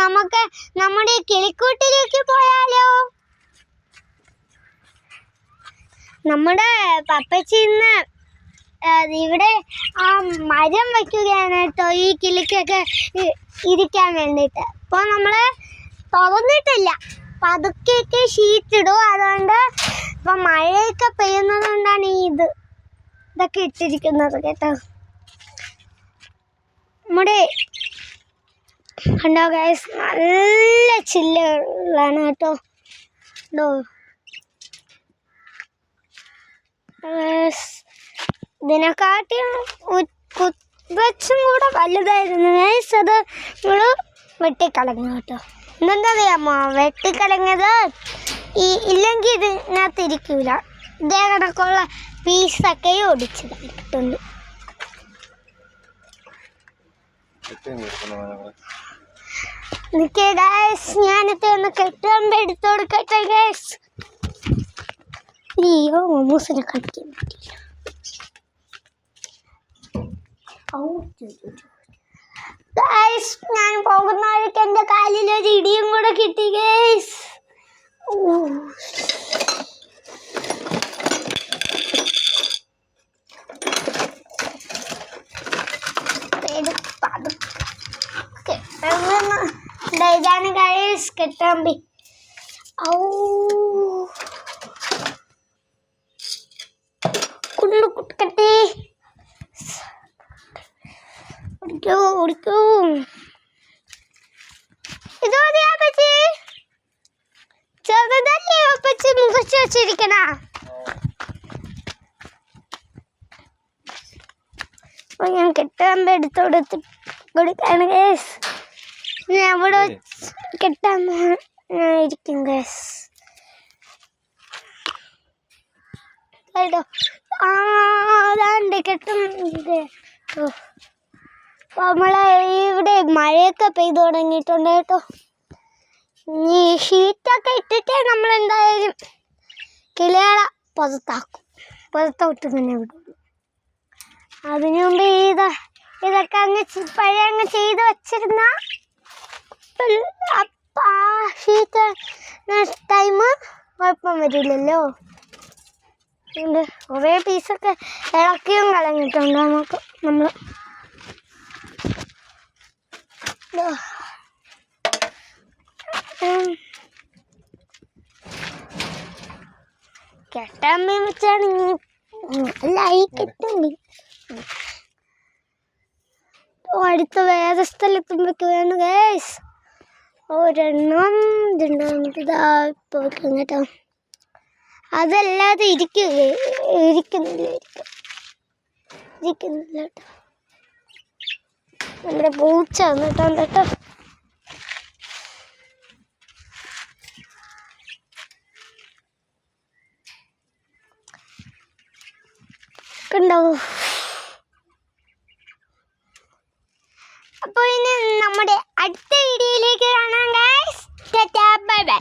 നമുക്ക് നമ്മുടെ കിളിക്കൂട്ടിലേക്ക് പോയാലോ? നമ്മുടെ പപ്പച്ചി ഇന്ന് ഇവിടെ ആ മരം വയ്ക്കുകയാണ് കേട്ടോ, ഈ കിളിക്കൊക്കെ ഇരിക്കാൻ വേണ്ടിയിട്ട്. അപ്പോൾ നമ്മൾ തുറന്നിട്ടില്ല, പതുക്കെയൊക്കെ ഷീറ്റ് ഇടും. അതുകൊണ്ട് ഇപ്പം മഴയൊക്കെ പെയ്യുന്നത് കൊണ്ടാണ് ഇതൊക്കെ ഇട്ടിരിക്കുന്നത് കേട്ടോ. നമ്മുടെ കണ്ടോ ഗൈസ്, നല്ല ചില്ലുകളാണ് കേട്ടോ. ഇതിനെക്കാട്ടിയും വെച്ചും കൂടെ വലുതായിരുന്നു ഗൈസ്. അത് നമ്മൾ വെട്ടിക്കളഞ്ഞു കേട്ടോ. എന്തെന്താ അറിയാമോ വെട്ടിക്കളഞ്ഞത്? ഇല്ലെങ്കിൽ ഇതിനകത്തിരിക്കൂല. ഇതേ കണക്കുള്ള പീസൊക്കെ ഒടിച്ചതായിട്ടുണ്ട്. നിൽക്കേ ഗൈസ്, ഞാനത്തെ ഒന്ന് കെട്ടുമ്പോ എടുത്തു കൊടുക്കട്ടെ ഗൈസ്. അയ്യോ, മമ്മൂസിനെ കളിക്കാൻ പറ്റില്ല. ഗൈസ്, ഞാൻ പോകുന്ന വഴിക്ക് എൻ്റെ കാലിലൊരു ഇടിയും കൂടെ കിട്ടി ഗൈസ്. ഇതാണ് ഗൈസ് കെട്ടാമ്പി. കുട്ടിക്കട്ടെ ഓടിക്കോ. ഇത് മതിയാ പച്ചി? ചെറുതല്ലേ പച്ചി മുഖച്ച് വെച്ചിരിക്കണ? അപ്പൊ ഞാൻ കെട്ടാമ്പ എടുത്തു കൊടുക്കാണ് ഗൈസ്. ഞാൻ ഇവിടെ കെട്ടാൻ ഇരിക്കും ഗൈസ്. അതാണ്ട് കെട്ടുന്നുണ്ട്. നമ്മളെ ഇവിടെ മഴയൊക്കെ പെയ്തു തുടങ്ങിയിട്ടുണ്ട് കേട്ടോ. ഈ ഷീറ്റൊക്കെ ഇട്ടിട്ട് നമ്മൾ എന്തായാലും കിളികളെ പുറത്തോട്ട് തന്നെ വിടും. അതിനു മുമ്പ് ഇതൊക്കെ അങ്ങ് ചെയ്ത് വെച്ചിരുന്ന ആ ഷീറ്റ് ടൈം കുഴപ്പം വരില്ലല്ലോ. കുറേ പീസൊക്കെ ഇളക്കിയും കളഞ്ഞിട്ടുണ്ട് നമ്മൾ. കെട്ടാമ്പി വെച്ചാണ് നല്ലായി കെട്ടാമ്പി. അടുത്ത വേറെ സ്ഥലത്തുമ്പോഴേക്ക് വേണം ഗൈസ്. ഒരെണ്ണം ഇതാ പോയിക്കും കേട്ടോ. അതല്ലാതെ ഇരിക്കുന്നില്ല കേട്ടോ. നമ്മുടെ പൂച്ച വന്നിട്ടുണ്ട് കേട്ടോ. കണ്ടോ? അപ്പോൾ ഇനി നമ്മുടെ അടുത്ത വീഡിയോയിലേക്ക് കാണാം ഗൈസ്. Tata bye bye.